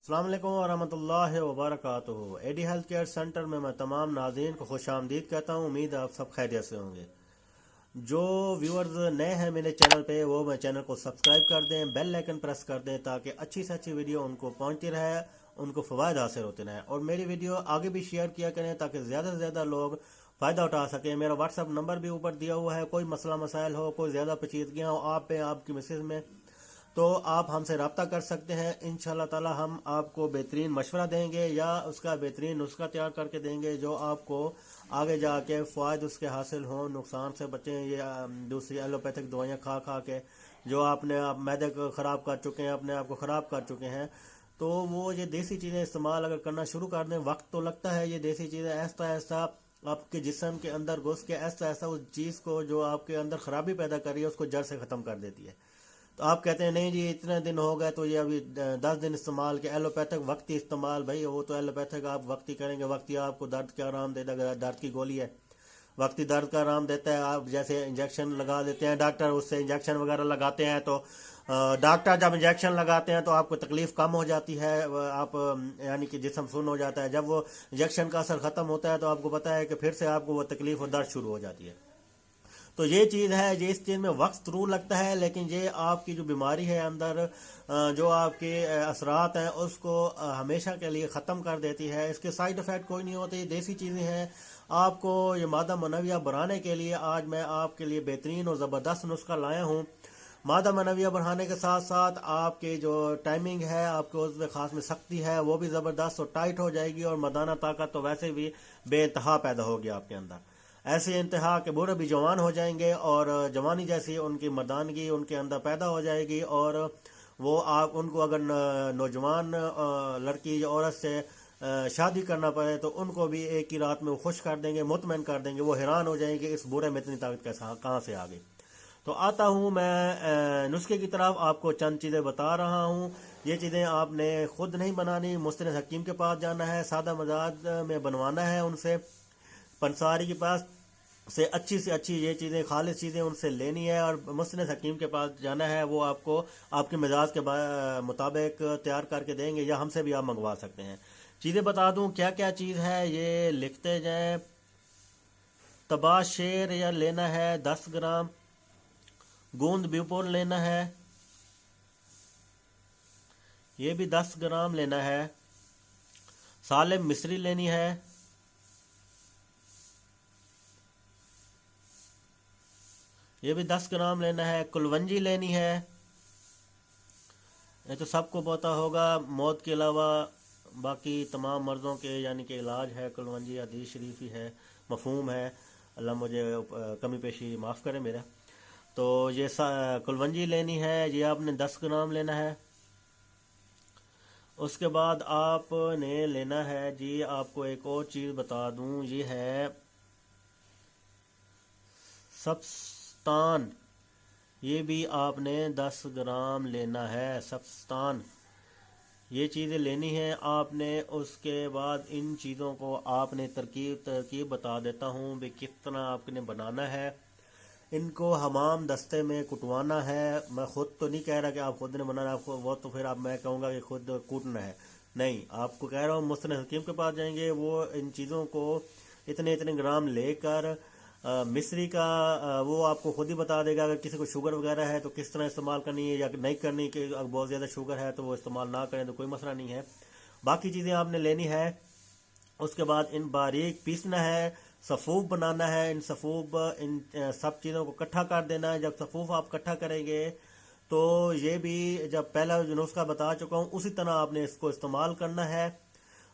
السلام علیکم ورحمۃ اللہ وبرکاتہ۔ ایڈی ہیلتھ کیئر سینٹر میں تمام ناظرین کو خوش آمدید کہتا ہوں۔ امید ہے آپ سب خیریت سے ہوں گے۔ جو ویورز نئے ہیں میرے چینل پہ وہ میں چینل کو سبسکرائب کر دیں، بیل آئیکن پریس کر دیں تاکہ اچھی سے اچھی ویڈیو ان کو پہنچتی رہے، ان کو فوائد حاصل ہوتے رہیں، اور میری ویڈیو آگے بھی شیئر کیا کریں تاکہ زیادہ سے زیادہ لوگ فائدہ اٹھا سکیں۔ میرا واٹس ایپ نمبر بھی اوپر دیا ہوا ہے، کوئی مسئلہ مسائل ہو، کوئی زیادہ پیچیدگیاں ہو آپ پہ، آپ کی مسز میں، تو آپ ہم سے رابطہ کر سکتے ہیں۔ انشاءاللہ تعالی ہم آپ کو بہترین مشورہ دیں گے یا اس کا بہترین نسخہ تیار کر کے دیں گے جو آپ کو آگے جا کے فوائد اس کے حاصل ہوں، نقصان سے بچیں۔ یہ دوسری ایلوپیتھک دوائیاں کھا کھا کے جو آپ نے معدے کو خراب کر چکے ہیں، اپنے آپ کو خراب کر چکے ہیں، تو وہ یہ دیسی چیزیں استعمال اگر کرنا شروع کر دیں، وقت تو لگتا ہے، یہ دیسی چیزیں آہستہ آہستہ آپ کے جسم کے اندر گھس کے آہستہ آہستہ اس چیز کو جو آپ کے اندر خرابی پیدا کر رہی ہے اس کو جڑ سے ختم کر دیتی ہے۔ تو آپ کہتے ہیں نہیں جی اتنے دن ہو گئے تو یہ ابھی 10 دن استعمال کے ایلوپیتھک وقتی استعمال، بھائی وہ تو ایلوپیتھک آپ وقتی کریں گے، وقتی آپ کو درد کا آرام دے گا، درد کی گولی ہے، وقتی درد کا آرام دیتا ہے۔ آپ جیسے انجیکشن لگا دیتے ہیں ڈاکٹر، اس سے انجیکشن وغیرہ لگاتے ہیں تو ڈاکٹر جب انجیکشن لگاتے ہیں تو آپ کو تکلیف کم ہو جاتی ہے، آپ یعنی کہ جسم سن ہو جاتا ہے۔ جب وہ انجیکشن کا اثر ختم ہوتا ہے تو آپ کو پتہ ہے کہ پھر سے آپ کو وہ تکلیف اور درد شروع ہو جاتی ہے۔ تو یہ چیز ہے، یہ اس چیز میں وقت ضرور لگتا ہے، لیکن یہ آپ کی جو بیماری ہے اندر، جو آپ کے اثرات ہیں اس کو ہمیشہ کے لیے ختم کر دیتی ہے۔ اس کے سائیڈ افیکٹ کوئی نہیں ہوتے، دیسی چیزیں ہیں۔ آپ کو یہ مادہ منویہ بڑھانے کے لیے آج میں آپ کے لیے بہترین اور زبردست نسخہ لایا ہوں۔ مادہ منویہ بڑھانے کے ساتھ ساتھ آپ کی جو ٹائمنگ ہے، آپ کے عضو خاص میں سختی ہے، وہ بھی زبردست اور ٹائٹ ہو جائے گی، اور مردانہ طاقت تو ویسے بھی بے انتہا پیدا ہوگی آپ کے اندر، ایسے انتہا کہ بوڑھے بھی جوان ہو جائیں گے، اور جوانی جیسی ان کی مردانگی ان کے اندر پیدا ہو جائے گی، اور وہ آپ ان کو اگر نوجوان لڑکی یا عورت سے شادی کرنا پڑے تو ان کو بھی ایک ہی رات میں وہ خوش کر دیں گے، مطمئن کر دیں گے، وہ حیران ہو جائیں گے اس بوڑھے میں اتنی طاقت کہاں سے آ گئی۔ تو آتا ہوں میں نسخے کی طرف، آپ کو چند چیزیں بتا رہا ہوں۔ یہ چیزیں آپ نے خود نہیں بنانی، مستند حکیم کے پاس جانا ہے، سادہ مزاج میں بنوانا ہے، ان سے پنساری کے پاس سے اچھی یہ چیزیں، خالص چیزیں ان سے لینی ہے، اور مستند حکیم کے پاس جانا ہے، وہ آپ کو آپ کے مزاج کے مطابق تیار کر کے دیں گے، یا ہم سے بھی آپ منگوا سکتے ہیں۔ چیزیں بتا دوں کیا کیا چیز ہے، یہ لکھتے جائیں۔ تباہ شیر یا لینا ہے 10 گرام، گوند بیوپول لینا ہے، یہ بھی 10 گرام لینا ہے، سالم مصری لینی ہے، یہ بھی 10 گرام لینا ہے، کلونجی لینی ہے، یہ تو سب کو پتہ ہوگا، موت کے علاوہ باقی تمام مرضوں کے یعنی کہ علاج ہے، کلونجی حدیث شریفی ہے، مفہوم ہے، اللہ مجھے کمی پیشی معاف کرے میرا۔ تو یہ کلونجی لینی ہے، یہ آپ نے 10 گرام لینا ہے۔ اس کے بعد آپ نے لینا ہے جی، آپ کو ایک اور چیز بتا دوں، یہ ہے سبستان، یہ بھی آپ نے 10 گرام لینا ہے، سبستان، یہ چیزیں لینی ہیں آپ نے۔ اس کے بعد ان چیزوں کو آپ نے ترکیب بتا دیتا ہوں بھی کس طرح آپ نے بنانا ہے۔ ان کو حمام دستے میں کٹوانا ہے، میں خود تو نہیں کہہ رہا کہ آپ خود نے بنانا، آپ کو وہ تو پھر آپ میں کہوں گا کہ خود کوٹنا ہے، نہیں، آپ کو کہہ رہا ہوں مستند حکیم کے پاس جائیں گے، وہ ان چیزوں کو اتنے گرام لے کر مصری کا وہ آپ کو خود ہی بتا دے گا، اگر کسی کو شوگر وغیرہ ہے تو کس طرح استعمال کرنی ہے یا نہیں کرنی، کہ اگر بہت زیادہ شوگر ہے تو وہ استعمال نہ کریں تو کوئی مسئلہ نہیں ہے۔ باقی چیزیں آپ نے لینی ہے۔ اس کے بعد ان باریک پیسنا ہے، صفوف بنانا ہے، ان سب چیزوں کو اکٹھا کر دینا ہے۔ جب صفوف آپ اکٹھا کریں گے تو یہ بھی جب پہلا جو نسخہ بتا چکا ہوں اسی طرح آپ نے اس کو استعمال کرنا ہے۔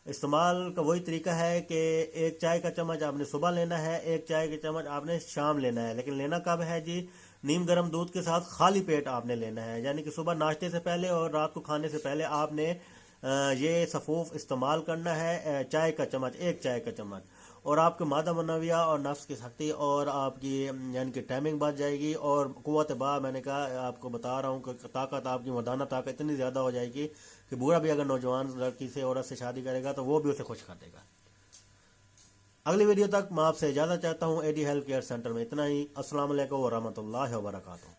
استعمال کا وہی طریقہ ہے کہ 1 چائے کا چمچ آپ نے صبح لینا ہے، 1 چائے کا چمچ آپ نے شام لینا ہے، لیکن لینا کب ہے جی؟ نیم گرم دودھ کے ساتھ خالی پیٹ آپ نے لینا ہے، یعنی کہ صبح ناشتے سے پہلے اور رات کو کھانے سے پہلے آپ نے یہ صفوف استعمال کرنا ہے، چائے کا چمچ، 1 چائے کا چمچ، اور آپ کے مادہ منویہ اور نفس کی سختی اور آپ کی یعنی کہ ٹائمنگ بچ جائے گی، اور قوت با میں نے کہا آپ کو بتا رہا ہوں کہ طاقت آپ کی مردانہ طاقت اتنی زیادہ ہو جائے گی کہ بوڑھا بھی اگر نوجوان لڑکی سے عورت سے شادی کرے گا تو وہ بھی اسے خوش کر دے گا۔ اگلی ویڈیو تک میں آپ سے اجازت چاہتا ہوں۔ ایڈی ہیلتھ کیئر سینٹر میں اتنا ہی۔ السلام علیکم ورحمۃ اللہ وبرکاتہ۔